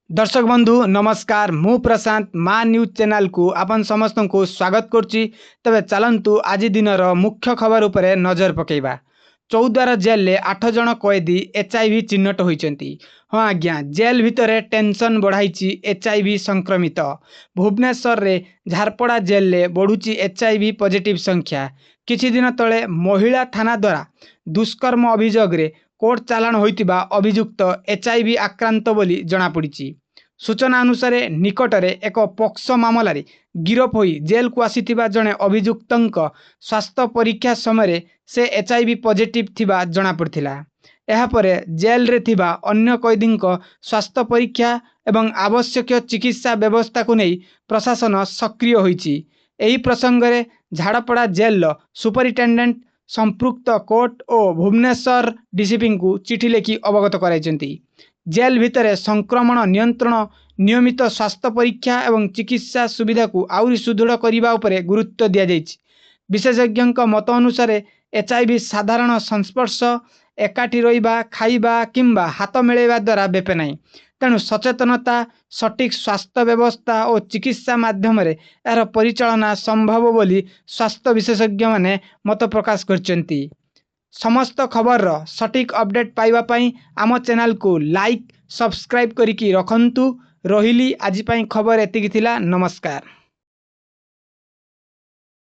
दर्शक बंधु नमस्कार मु प्रशांत मा न्यूज चैनल को आपन समस्त को स्वागत करुच्ची। तबे चलंतु आज दिन मुख्य खबर उपरे नजर पकेबा। चौद्वार जेल ले 8 जन कैदी एचआईवी चिन्हट होइचंती। हाँ आज्ञा, जेल भितर टेंशन बढ़ाई एचआईवी संक्रमित। भुवनेश्वर रे झारपड़ा जेल ले बढ़ुची एचआईवी पॉजिटिव संख्या। किछि दिन तले महिला थाना द्वारा दुष्कर्म अभियोग रे कोर्ट चालाण होइतिबा अभियुक्त एचआईवी आक्रांत बोली जଣା पड़िछि। सूचना अनुसार निकटरे एक पक्सो मामलार गिरफ होई जेल को आसीथिबा जणे अभियुक्तंक स्वास्थ्य परीक्षा समय से एचआईवी पॉजिटिव थिबा जଣା पड़थिला। एहापरे जेल रे थिबा अन्य कैदींक स्वास्थ्य परीक्षा एवं आवश्यक चिकित्सा व्यवस्था को नहीं प्रशासन सक्रिय होइछि। एही प्रसंगरे झाड़पड़ा जेल सुपरिटेंडेंट संपृक्त कोर्ट और भुवनेश्वर डीसीपी को चिठी लिखि अवगत कराइछंती। जेल भितर संक्रमण नियंत्रण, नियमित स्वास्थ्य परीक्षा एवं चिकित्सा सुविधा को आउरी सुदृढ़ करने उपरे गुरुत्व दिया जाइछि। विशेषज्ञों मत अनुसार एचआईवी साधारण संस्पर्श, एकाठी रहिबा, खाइबा किंबा हाथ मिलाइबा द्वारा बेपे नहीं। तेणु सचेतनता, सटीक स्वास्थ्य व्यवस्था और चिकित्सा माध्यम यार परिचालना संभव बोली स्वास्थ्य विशेषज्ञ माने मत प्रकाश करछंती। समस्त खबर सटीक अपडेट पाइबा पई आम चैनल को लाइक सब्सक्राइब करिकी रखंतु। रहिली आज पई खबर एतिकी थिला। नमस्कार।